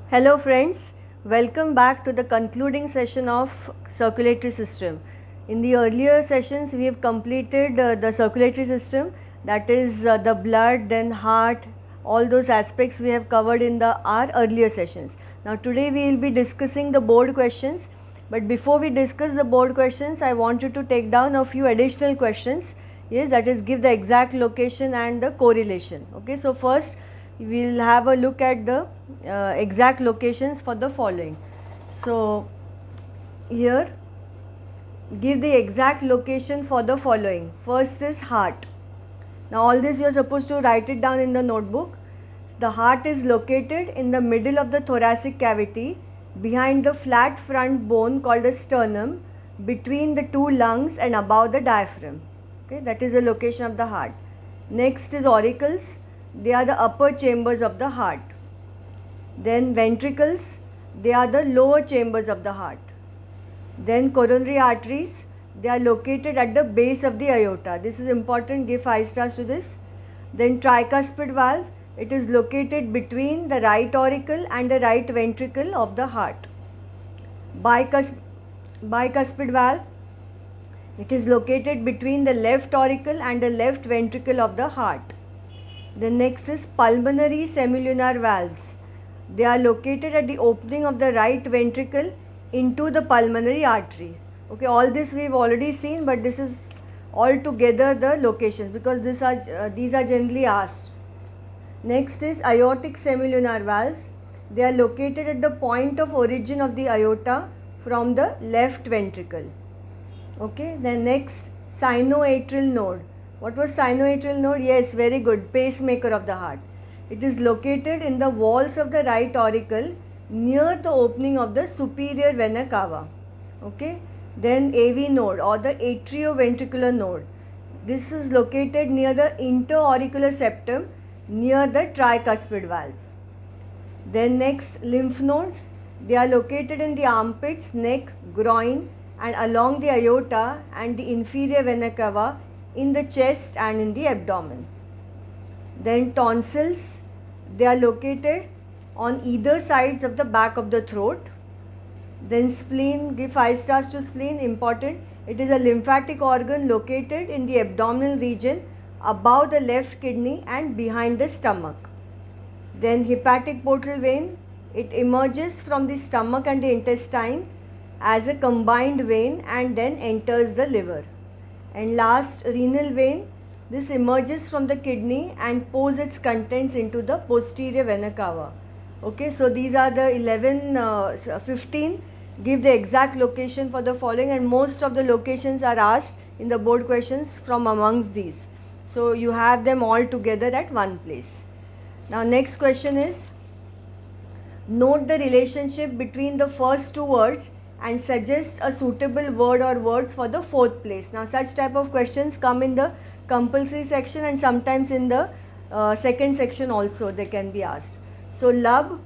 Hello friends, welcome back to the concluding session of circulatory system. In the earlier sessions we have completed the circulatory system, that is the blood, then heart, all those aspects we have covered in our earlier sessions. Now today we will be discussing the board questions, but before we discuss the board questions I want you to take down a few additional questions. Yes, that is give the exact location and the correlation. Okay, so first we will have a look at the exact locations for the following. So here give the exact location for the following. First is heart. Now all this you are supposed to write it down in the notebook. The heart is located in the middle of the thoracic cavity behind the flat front bone called the sternum, between the two lungs and above the diaphragm. Okay, that is the location of the heart. Next is auricles. They are the upper chambers of the heart. Then ventricles, they are the lower chambers of the heart. Then coronary arteries, they are located at the base of the aorta. This is important, give 5 stars to this. Then tricuspid valve, it is located between the right auricle and the right ventricle of the heart. Bicuspid valve, it is located between the left auricle and the left ventricle of the heart. The next is pulmonary semilunar valves. They are located at the opening of the right ventricle into the pulmonary artery. Okay, all this we have already seen, but this is all together the locations because these are generally asked. Next is aortic semilunar valves. They are located at the point of origin of the aorta from the left ventricle. Okay, then next sinoatrial node. What was sinoatrial node? Yes, very good, pacemaker of the heart. It is located in the walls of the right auricle near the opening of the superior vena cava. Okay, then AV node or the atrioventricular node. This is located near the interauricular septum near the tricuspid valve. Then next, lymph nodes. They are located in the armpits, neck, groin and along the aorta and the inferior vena cava, in the chest and in the abdomen. Then tonsils, they are located on either sides of the back of the throat. Then spleen, give 5 stars to spleen, important. It is a lymphatic organ located in the abdominal region above the left kidney and behind the stomach. Then hepatic portal vein, it emerges from the stomach and the intestines as a combined vein and then enters the liver. And last, renal vein, this emerges from the kidney and pours its contents into the posterior vena cava. Okay, so these are the 15. Give the exact location for the following, and most of the locations are asked in the board questions from amongst these. So you have them all together at one place. Now next question is, note the relationship between the first two words and suggest a suitable word or words for the fourth place. Now such type of questions come in the compulsory section and sometimes in the second section also they can be asked. So lub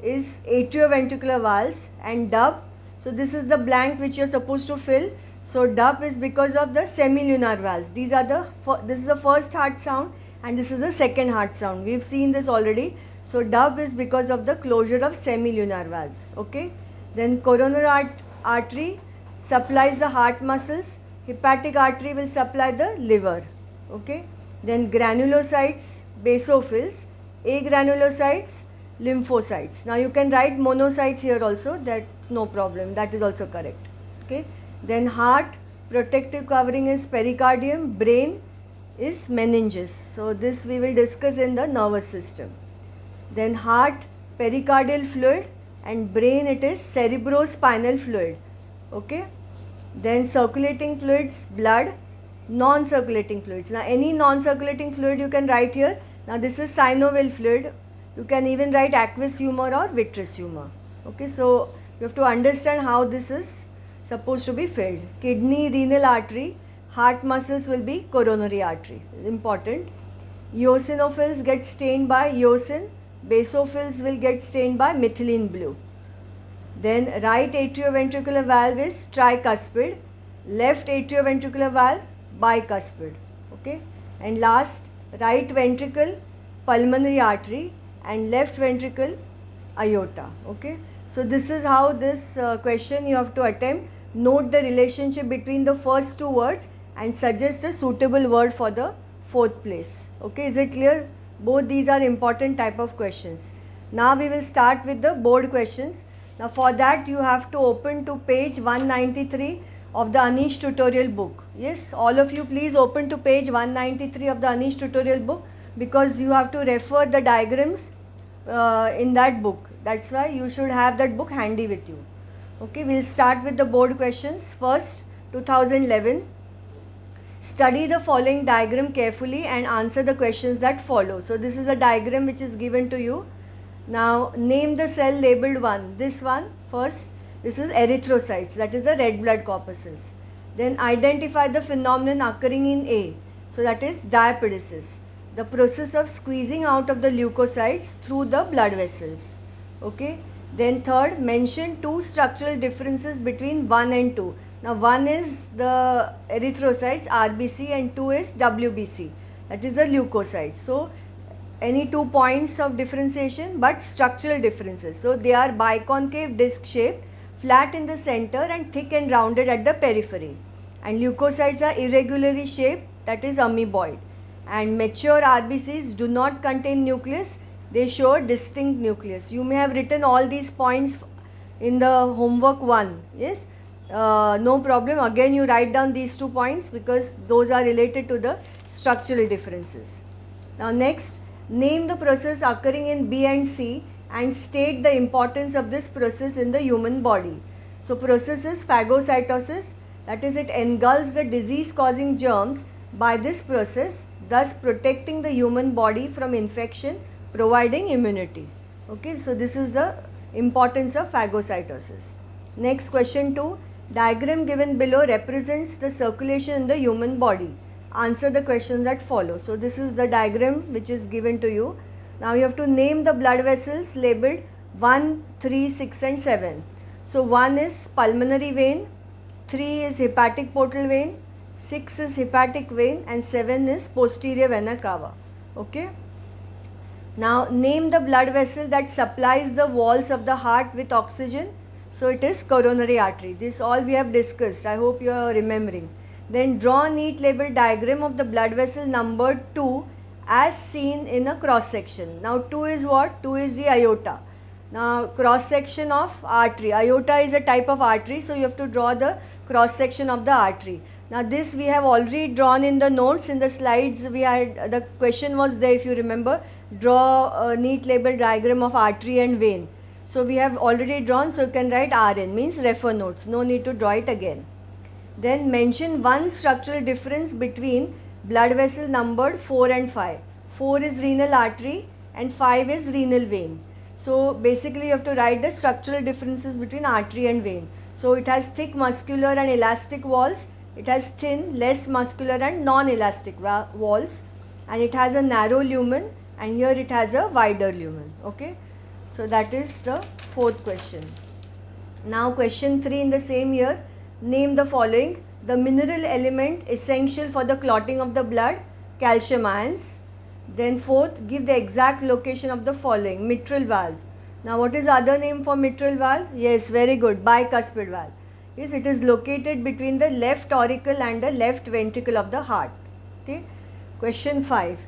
is atrioventricular valves and dub, so this is the blank which you are supposed to fill. So dub is because of the semilunar valves. This is the first heart sound and this is the second heart sound. We have seen this already. So dub is because of the closure of semilunar valves. Okay. Then coronary artery supplies the heart muscles. Hepatic artery will supply the liver. Okay. Then granulocytes, basophils, agranulocytes, lymphocytes. Now you can write monocytes here also, that's no problem, that is also correct. Okay. Then heart, protective covering is pericardium, brain is meninges. So this we will discuss in the nervous system. Then heart, pericardial fluid, and brain it is cerebrospinal fluid. Okay. Then circulating fluids, blood, non-circulating fluids. Now any non-circulating fluid you can write here. Now this is synovial fluid. You can even write aqueous humor or vitreous humor. Okay, so you have to understand how this is supposed to be filled. Kidney, renal artery, heart muscles will be coronary artery. Important. Eosinophils get stained by eosin. Basophils will get stained by methylene blue. Then right atrioventricular valve is tricuspid. Left atrioventricular valve bicuspid. Okay. And last, right ventricle pulmonary artery and left ventricle iota. Okay, so this is how this question you have to attempt. Note the relationship between the first two words and suggest a suitable word for the fourth place. Okay, is it clear? Both these are important type of questions. Now we will start with the board questions. Now for that you have to open to page 193 of the Anish tutorial book. Yes, all of you please open to page 193 of the Anish tutorial book, because you have to refer the diagrams in that book. That's why you should have that book handy with you. Okay, we'll start with the board questions. First, 2011. Study the following diagram carefully and answer the questions that follow. So this is a diagram which is given to you. Now name the cell labeled 1. This one first. This is erythrocytes, that is the red blood corpuscles. Then identify the phenomenon occurring in A. So that is diapedesis, the process of squeezing out of the leukocytes through the blood vessels. Okay. Then third, mention two structural differences between 1 and 2. Now 1 is the erythrocytes RBC and 2 is WBC, that is the leukocytes. So any 2 points of differentiation but structural differences. So they are biconcave disc shaped, flat in the center and thick and rounded at the periphery. And leukocytes are irregularly shaped, that is amoeboid. And mature RBCs do not contain nucleus, they show a distinct nucleus. You may have written all these points in the homework 1. Yes, no problem. Again you write down these 2 points because those are related to the structural differences. Now next, name the process occurring in B and C and state the importance of this process in the human body. So process is phagocytosis, that is it engulfs the disease causing germs by this process, thus protecting the human body from infection, providing immunity. Okay, so this is the importance of phagocytosis. Next, question 2. Diagram given below represents the circulation in the human body. Answer the questions that follow. So this is the diagram which is given to you. Now you have to name the blood vessels labeled 1, 3, 6 and 7. So 1 is pulmonary vein, 3 is hepatic portal vein, 6 is hepatic vein and 7 is posterior vena cava. Okay. Now name the blood vessel that supplies the walls of the heart with oxygen. So it is coronary artery. This all we have discussed. I hope you are remembering. Then draw a neat labeled diagram of the blood vessel numbered 2 as seen in a cross section. Now 2 is what? 2 is the aorta. Now cross section of artery. Aorta is a type of artery, so you have to draw the cross section of the artery. Now this we have already drawn in the notes. In the slides we had, the question was there, if you remember, draw a neat labeled diagram of artery and vein. So we have already drawn, so you can write RN, means refer notes, no need to draw it again. Then mention one structural difference between blood vessel numbered 4 and 5. 4 is renal artery and 5 is renal vein. So basically you have to write the structural differences between artery and vein. So it has thick muscular and elastic walls, it has thin, less muscular and non-elastic walls, and it has a narrow lumen, and here it has a wider lumen. Okay, so that is the fourth question. Now question 3 in the same year, name the following: the mineral element essential for the clotting of the blood, calcium ions. Then fourth, give the exact location of the following: mitral valve. Now what is the other name for mitral valve? Yes, very good, bicuspid valve. Yes, it is located between the left auricle and the left ventricle of the heart. Okay. Question 5.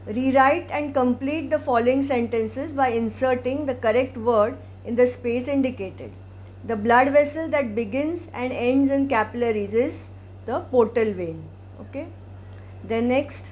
Rewrite and complete the following sentences by inserting the correct word in the space indicated. The blood vessel that begins and ends in capillaries is the portal vein. Okay. Then next,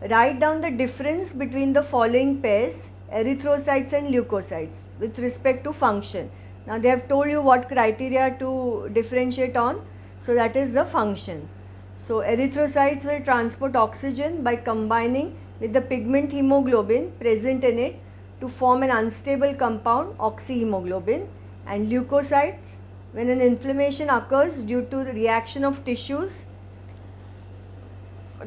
write down the difference between the following pairs, erythrocytes and leukocytes, with respect to function. Now they have told you what criteria to differentiate on, so that is the function. So erythrocytes will transport oxygen by combining with the pigment hemoglobin present in it to form an unstable compound, oxyhemoglobin. And leukocytes, when an inflammation occurs due to the reaction of tissues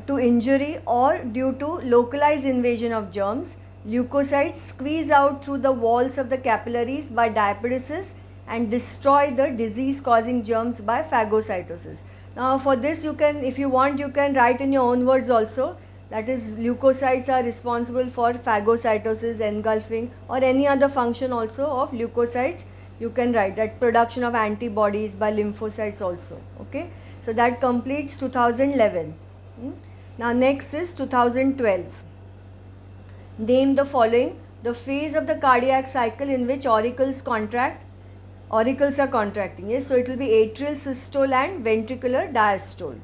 to injury or due to localized invasion of germs, leukocytes squeeze out through the walls of the capillaries by diapedesis and destroy the disease causing germs by phagocytosis. Now for this you can, if you want, you can write in your own words also. that is leukocytes are responsible for phagocytosis, engulfing, or any other function also of leukocytes. You can write that production of antibodies by lymphocytes also. Okay, so that completes 2011. Now next is 2012. Name the following the phase of the cardiac cycle in which auricles contract. Auricles are contracting. Yes, so it will be atrial systole and ventricular diastole.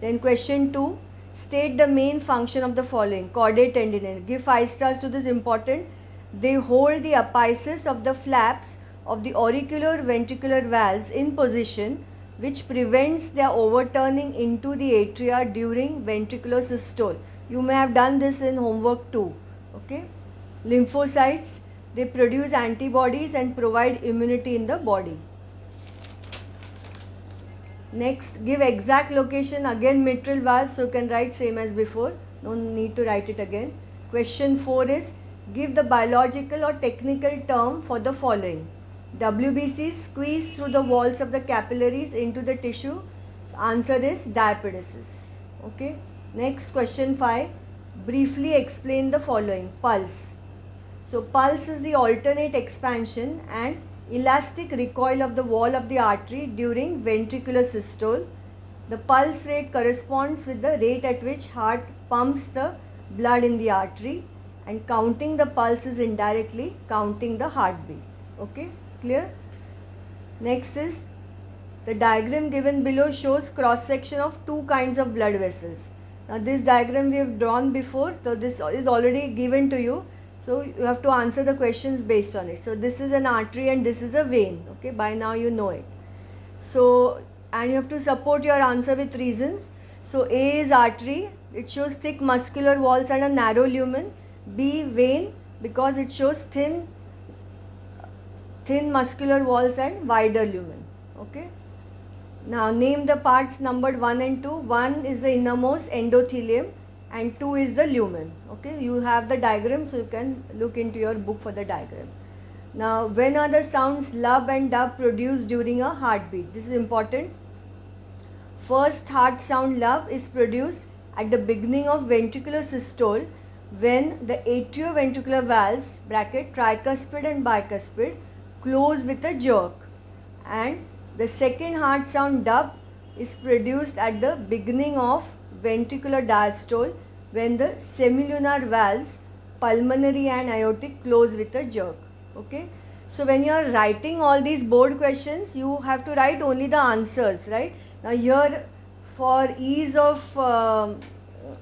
Then question 2. State the main function of the following. Caudate tendinae. Give 5 stars to this, important. They hold the apices of the flaps of the auricular ventricular valves in position, which prevents their overturning into the atria during ventricular systole. You may have done this in homework too. Okay. Lymphocytes, they produce antibodies and provide immunity in the body. Next, give exact location, again mitral valve, so you can write same as before, no need to write it again. Question 4 is, give the biological or technical term for the following. WBC squeeze through the walls of the capillaries into the tissue. So answer is diapedesis. Okay. Next, question 5, briefly explain the following. Pulse. So pulse is the alternate expansion and elastic recoil of the wall of the artery during ventricular systole. The pulse rate corresponds with the rate at which heart pumps the blood in the artery, and counting the pulse is indirectly counting the heartbeat. Okay, clear? Next is the diagram given below shows cross section of two kinds of blood vessels. Now this diagram we have drawn before, so this is already given to you. So you have to answer the questions based on it. So this is an artery and this is a vein. Okay, by now you know it. So, and you have to support your answer with reasons. So A is artery, it shows thick muscular walls and a narrow lumen. B, vein, because it shows thin muscular walls and wider lumen. Okay. Now name the parts numbered 1 and 2. 1 is the innermost endothelium and 2 is the lumen. Okay, you have the diagram, so you can look into your book for the diagram. Now, when are the sounds lub and dub produced during a heartbeat? This is important. First heart sound lub is produced at the beginning of ventricular systole when the atrioventricular valves bracket tricuspid and bicuspid close with a jerk, and the second heart sound dub is produced at the beginning of ventricular diastole when the semilunar valves pulmonary and aortic close with a jerk. Okay, so when you are writing all these board questions, you have to write only the answers, right? Now here, for ease of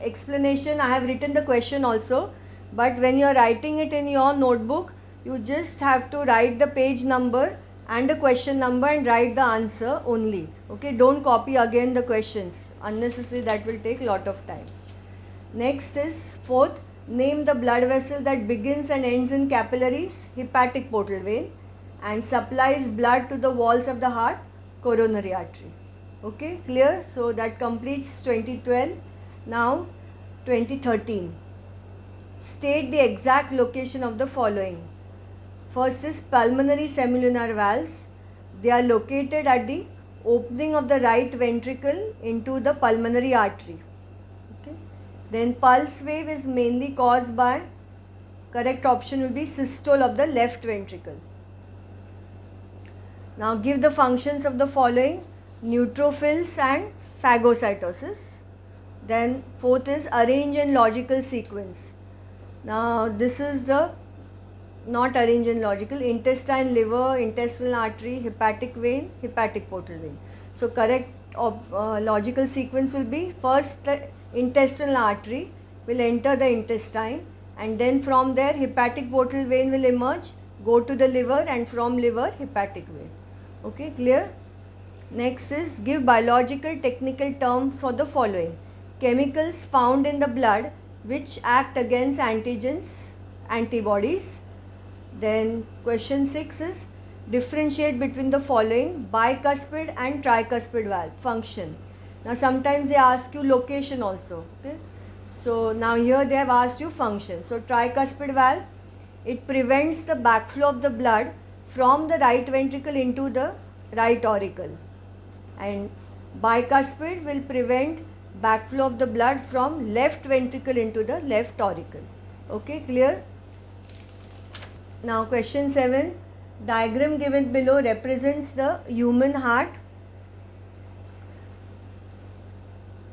explanation, I have written the question also, but when you are writing it in your notebook, you just have to write the page number and the question number and write the answer only. Okay, don't copy again the questions, unnecessary, that will take lot of time. Next is 4th, name the blood vessel that begins and ends in capillaries. Hepatic portal vein, and supplies blood to the walls of the heart. Coronary artery. Okay, clear? So that completes 2012. Now 2013. State the exact location of the following. First is pulmonary semilunar valves. They are located at the opening of the right ventricle into the pulmonary artery. Okay. Then pulse wave is mainly caused by, correct option will be systole of the left ventricle. Now give the functions of the following: neutrophils and phagocytosis. Then 4th is arrange in logical sequence. Now this is the not arrange in logical: intestine, liver, intestinal artery, hepatic vein, hepatic portal vein. So correct logical sequence will be, first the intestinal artery will enter the intestine, and then from there hepatic portal vein will emerge, go to the liver, and from liver hepatic vein. Okay, clear? Next is give biological technical terms for the following: chemicals found in the blood which act against antigens, antibodies. Then question 6 is differentiate between the following: bicuspid and tricuspid valve function. Now sometimes they ask you location also. Okay, so now here they have asked you function. So tricuspid valve, it prevents the backflow of the blood from the right ventricle into the right auricle, and bicuspid will prevent backflow of the blood from left ventricle into the left auricle. Okay, clear? Now question 7, diagram given below represents the human heart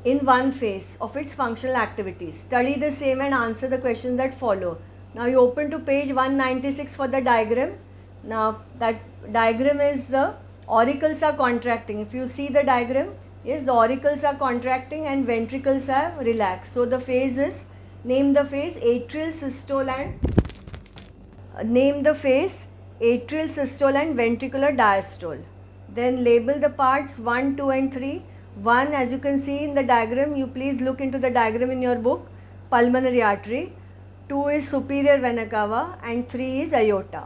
in one phase of its functional activities. Study the same and answer the questions that follow. Now you open to page 196 for the diagram. Now that diagram is the auricles are contracting. If you see the diagram, yes, the auricles are contracting and ventricles are relaxed. So the phase is, name the phase atrial systole and ventricular diastole. Then label the parts 1, 2 and 3. 1, as you can see in the diagram, you please look into the diagram in your book, pulmonary artery. 2 is superior vena cava and 3 is aorta.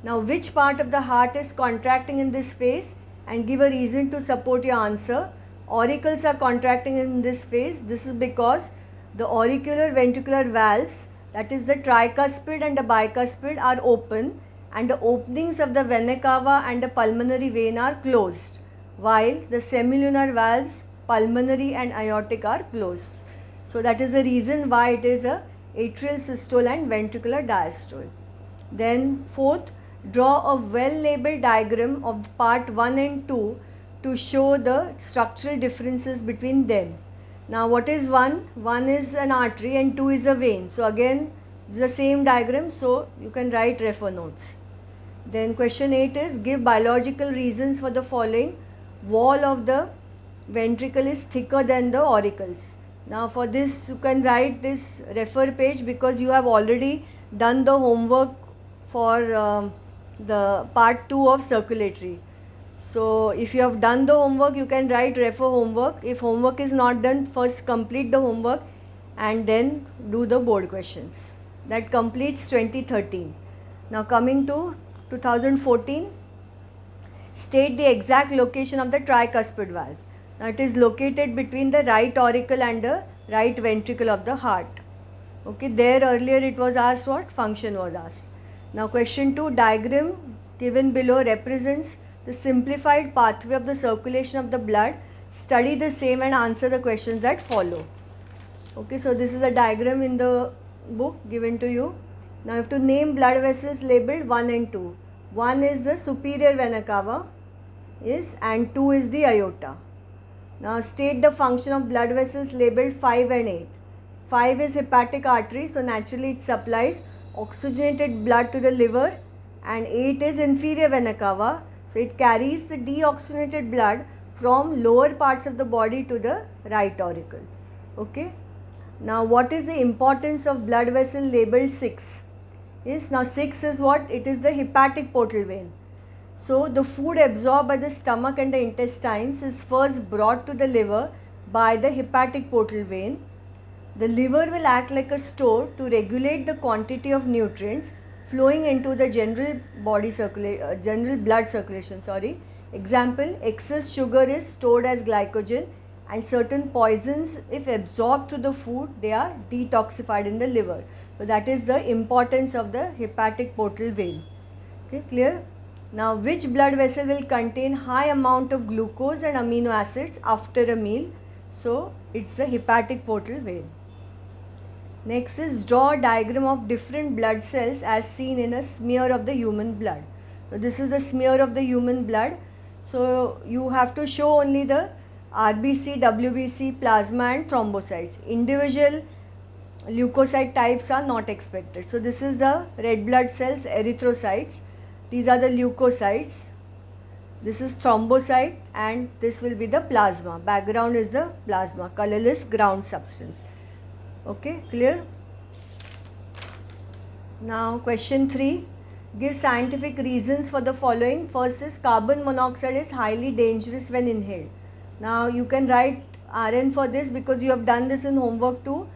Now which part of the heart is contracting in this phase, and give a reason to support your answer. Auricles are contracting in this phase. This is because the auricular ventricular valves, that is the tricuspid and the bicuspid, are open, and the openings of the vena cava and the pulmonary vein are closed, while the semilunar valves, pulmonary and aortic, are closed. So that is the reason why it is a atrial systole and ventricular diastole. Then fourth, draw a well labeled diagram of part 1 and 2 to show the structural differences between them. Now what is 1? 1 is an artery and 2 is a vein. So again the same diagram, so you can write refer notes. Then question 8 is, give biological reasons for the following. Wall of the ventricle is thicker than the auricles. Now for this you can write this refer page, because you have already done the homework for the part 2 of circulatory. So if you have done the homework, you can write refer homework. If homework is not done, first complete the homework and then do the board questions. That completes 2013. Now coming to 2014, state the exact location of the tricuspid valve. Now it is located between the right auricle and the right ventricle of the heart. Okay, there earlier it was asked what function was asked. Now question 2, diagram given below represents the simplified pathway of the circulation of the blood. Study the same and answer the questions that follow. Okay, so this is a diagram in the book given to you. Now you have to name blood vessels labeled 1 and 2. 1 is the superior vena cava, yes, and 2 is the aorta. Now state the function of blood vessels labeled 5 and 8. 5 is hepatic artery, so naturally it supplies oxygenated blood to the liver, and 8 is inferior vena cava, so it carries the deoxygenated blood from lower parts of the body to the right auricle. Okay. Now what is the importance of blood vessel labeled 6? Yes, now 6 is what? It is the hepatic portal vein. So the food absorbed by the stomach and the intestines is first brought to the liver by the hepatic portal vein. The liver will act like a store to regulate the quantity of nutrients flowing into the general blood circulation. Example, excess sugar is stored as glycogen, and certain poisons, if absorbed through the food, they are detoxified in the liver. So that is the importance of the hepatic portal vein. Okay, clear? Now which blood vessel will contain high amount of glucose and amino acids after a meal? So it's the hepatic portal vein. Next is, draw a diagram of different blood cells as seen in a smear of the human blood. So this is the smear of the human blood. So you have to show only the RBC, WBC, plasma and thrombocytes. Individual leukocyte types are not expected. So this is the red blood cells, erythrocytes. These are the leukocytes. This is thrombocyte, and this will be the plasma. Background is the plasma, colorless ground substance. Okay, clear? Now question 3, give scientific reasons for the following. First is, carbon monoxide is highly dangerous when inhaled. Now you can write RN for this because you have done this in homework too.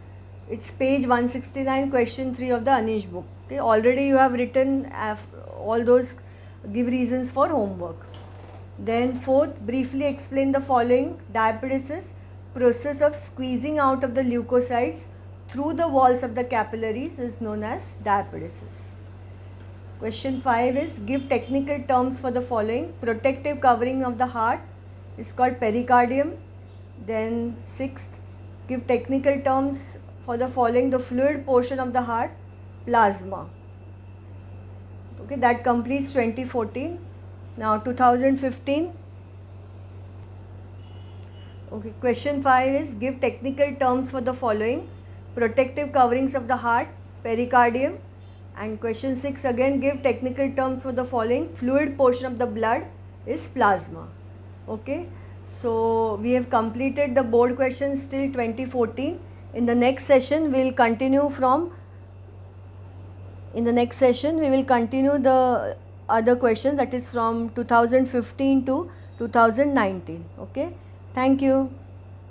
It's page 169, question 3 of the Anish book. Okay, already you have written all those, give reasons for homework. Then fourth, briefly explain the following. Diaperesis, process of squeezing out of the leukocytes through the walls of the capillaries, is known as diaperesis. Question 5 is, give technical terms for the following. Protective covering of the heart is called pericardium. Then sixth, Give technical terms for the following: the fluid portion of the heart, plasma. Okay, that completes 2014. Now 2015. Okay, question 5 is give technical terms for the following: protective coverings of the heart, pericardium. And question 6 again, give technical terms for the following: fluid portion of the blood is plasma. Okay, so we have completed the board questions till 2014. In the next session we will continue the other questions, that is from 2015 to 2019. Okay, thank you.